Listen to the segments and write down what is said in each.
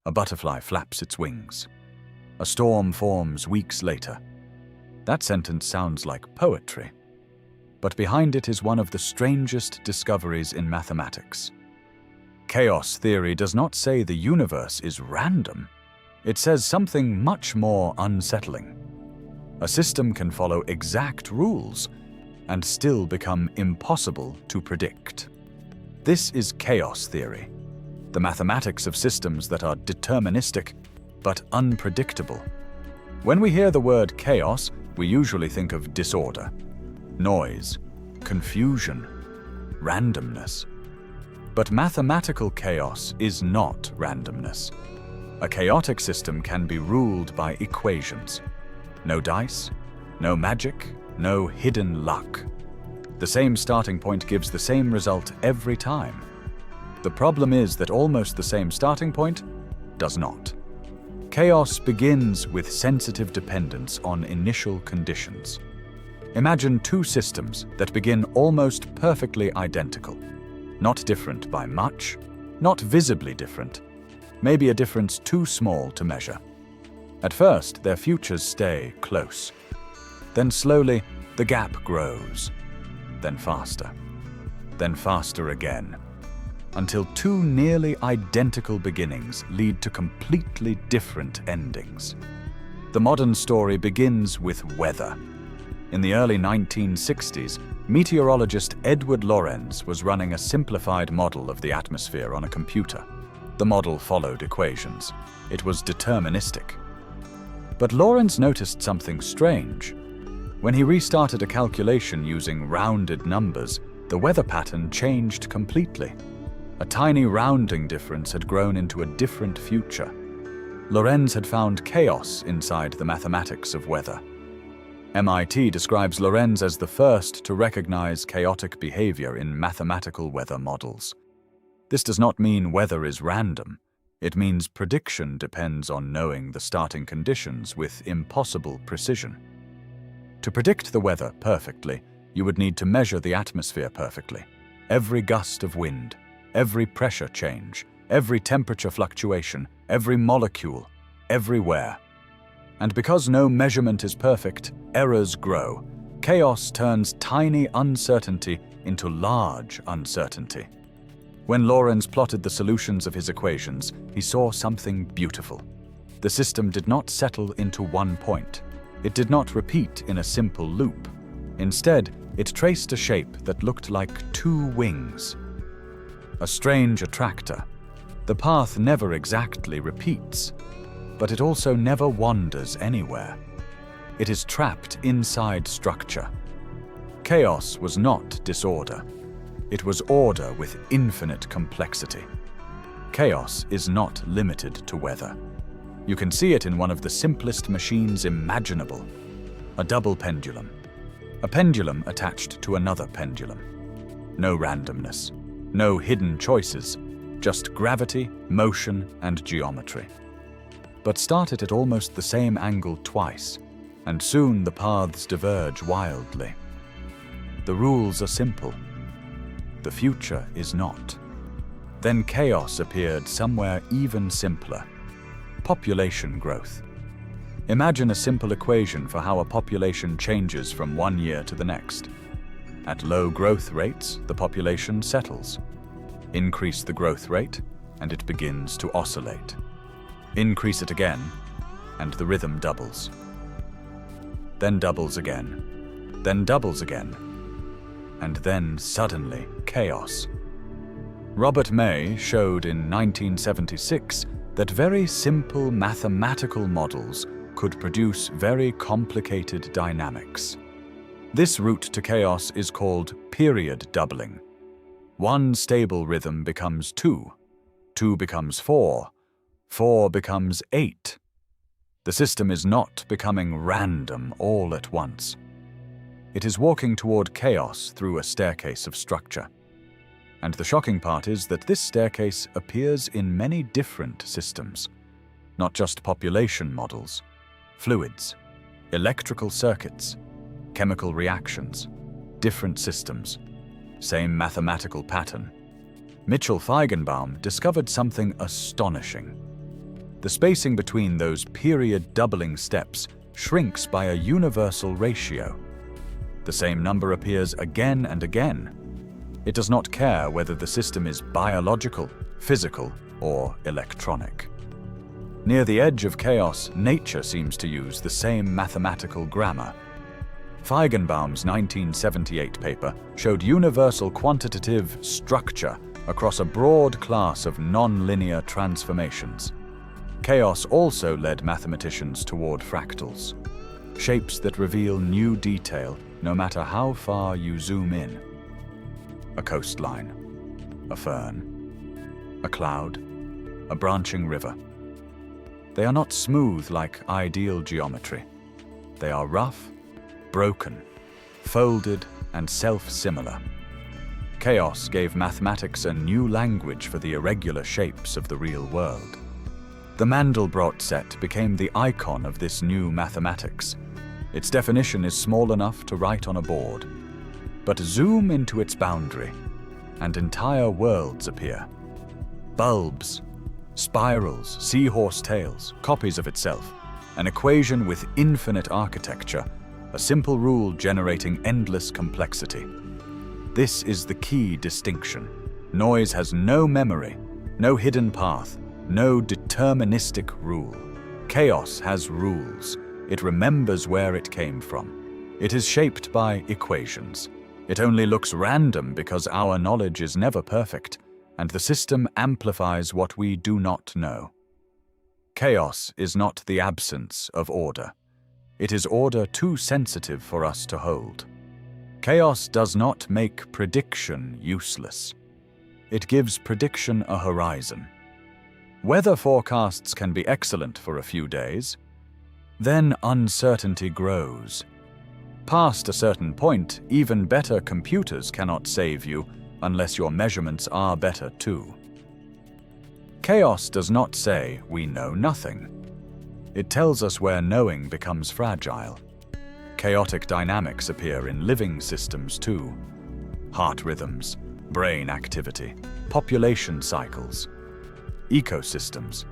A butterfly flaps its wings. A storm forms weeks later. That sentence sounds like poetry. But behind it is one of the strangest discoveries in mathematics. Chaos theory does not say the universe is random. It says something much more unsettling. A system can follow exact rules and still become impossible to predict. This is chaos theory, the mathematics of systems that are deterministic but unpredictable. When we hear the word chaos, we usually think of disorder, noise, confusion, randomness. But mathematical chaos is not randomness. A chaotic system can be ruled by equations. No dice, no magic, no hidden luck. The same starting point gives the same result every time. The problem is that almost the same starting point does not. Chaos begins with sensitive dependence on initial conditions. Imagine two systems that begin almost perfectly identical. Not different by much, not visibly different, maybe a difference too small to measure. At first, their futures stay close. Then slowly, the gap grows. Then faster again, until two nearly identical beginnings lead to completely different endings. The modern story begins with weather. In the early 1960s, meteorologist Edward Lorenz was running a simplified model of the atmosphere on a computer. The model followed equations. It was deterministic. But Lorenz noticed something strange. When he restarted a calculation using rounded numbers, the weather pattern changed completely. A tiny rounding difference had grown into a different future. Lorenz had found chaos inside the mathematics of weather. MIT describes Lorenz as the first to recognize chaotic behavior in mathematical weather models. This does not mean weather is random. It means prediction depends on knowing the starting conditions with impossible precision. To predict the weather perfectly, you would need to measure the atmosphere perfectly. Every gust of wind, every pressure change, every temperature fluctuation, every molecule, everywhere. And because no measurement is perfect, errors grow. Chaos turns tiny uncertainty into large uncertainty. When Lorenz plotted the solutions of his equations, he saw something beautiful. The system did not settle into one point. It did not repeat in a simple loop. Instead, it traced a shape that looked like two wings. A strange attractor. The path never exactly repeats, but it also never wanders anywhere. It is trapped inside structure. Chaos was not disorder. It was order with infinite complexity. Chaos is not limited to weather. You can see it in one of the simplest machines imaginable, a double pendulum. A pendulum attached to another pendulum. No randomness, no hidden choices, just gravity, motion, and geometry. But start it at almost the same angle twice, and soon the paths diverge wildly. The rules are simple. The future is not. Then chaos appeared somewhere even simpler. Population growth. Imagine a simple equation for how a population changes from one year to the next. At low growth rates, the population settles. Increase the growth rate, and it begins to oscillate. Increase it again, and the rhythm doubles. Then doubles again, then doubles again, and then suddenly chaos. Robert May showed in 1976 that very simple mathematical models could produce very complicated dynamics. This route to chaos is called period doubling. One stable rhythm becomes 2, 2 becomes 4, 4 becomes 8. The system is not becoming random all at once. It is walking toward chaos through a staircase of structure. And the shocking part is that this staircase appears in many different systems, not just population models, fluids, electrical circuits, chemical reactions, different systems, same mathematical pattern. Mitchell Feigenbaum discovered something astonishing. The spacing between those period doubling steps shrinks by a universal ratio. The same number appears again and again. It does not care whether the system is biological, physical, or electronic. Near the edge of chaos, nature seems to use the same mathematical grammar. Feigenbaum's 1978 paper showed universal quantitative structure across a broad class of non-linear transformations. Chaos also led mathematicians toward fractals, shapes that reveal new detail no matter how far you zoom in. A coastline, a fern, a cloud, a branching river. They are not smooth like ideal geometry. They are rough, broken, folded, and self-similar. Chaos gave mathematics a new language for the irregular shapes of the real world. The Mandelbrot set became the icon of this new mathematics. Its definition is small enough to write on a board. But zoom into its boundary, and entire worlds appear. Bulbs, spirals, seahorse tails, copies of itself, an equation with infinite architecture, a simple rule generating endless complexity. This is the key distinction. Noise has no memory, no hidden path, no deterministic rule. Chaos has rules. It remembers where it came from. It is shaped by equations. It only looks random because our knowledge is never perfect, and the system amplifies what we do not know. Chaos is not the absence of order. It is order too sensitive for us to hold. Chaos does not make prediction useless. It gives prediction a horizon. Weather forecasts can be excellent for a few days. Then uncertainty grows. Past a certain point, even better computers cannot save you unless your measurements are better too. Chaos does not say we know nothing. It tells us where knowing becomes fragile. Chaotic dynamics appear in living systems too. Heart rhythms, brain activity, population cycles, ecosystems.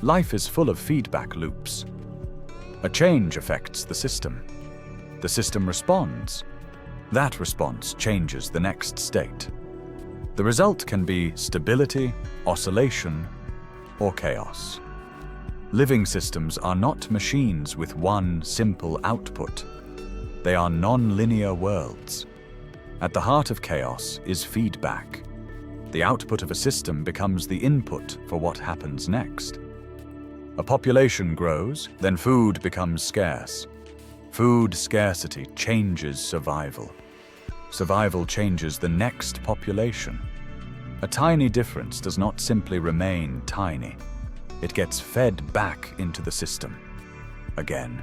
Life is full of feedback loops. A change affects the system. The system responds. That response changes the next state. The result can be stability, oscillation, or chaos. Living systems are not machines with one simple output. They are non-linear worlds. At the heart of chaos is feedback. The output of a system becomes the input for what happens next. A population grows, then food becomes scarce. Food scarcity changes survival. Survival changes the next population. A tiny difference does not simply remain tiny. It gets fed back into the system. Again,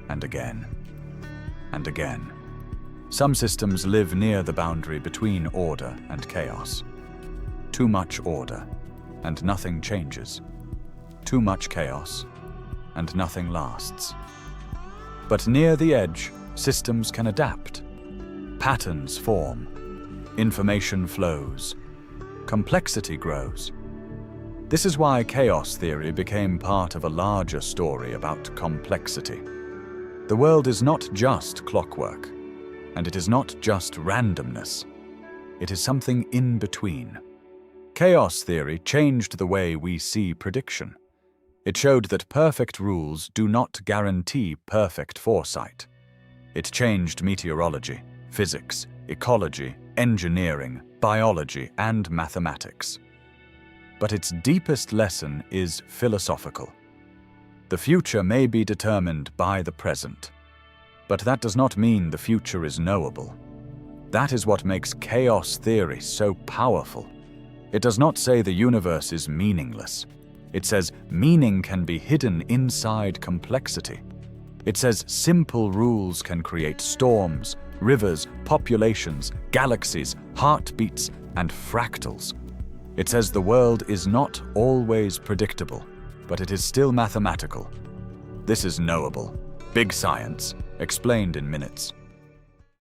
and again, and again. Some systems live near the boundary between order and chaos. Too much order, and nothing changes. Too much chaos, and nothing lasts. But near the edge, systems can adapt. Patterns form. Information flows. Complexity grows. This is why chaos theory became part of a larger story about complexity. The world is not just clockwork, and it is not just randomness. It is something in between. Chaos theory changed the way we see prediction. It showed that perfect rules do not guarantee perfect foresight. It changed meteorology, physics, ecology, engineering, biology, and mathematics. But its deepest lesson is philosophical. The future may be determined by the present, but that does not mean the future is knowable. That is what makes chaos theory so powerful. It does not say the universe is meaningless. It says meaning can be hidden inside complexity. It says simple rules can create storms, rivers, populations, galaxies, heartbeats, and fractals. It says the world is not always predictable, but it is still mathematical. This is Knowable. Big science, explained in minutes.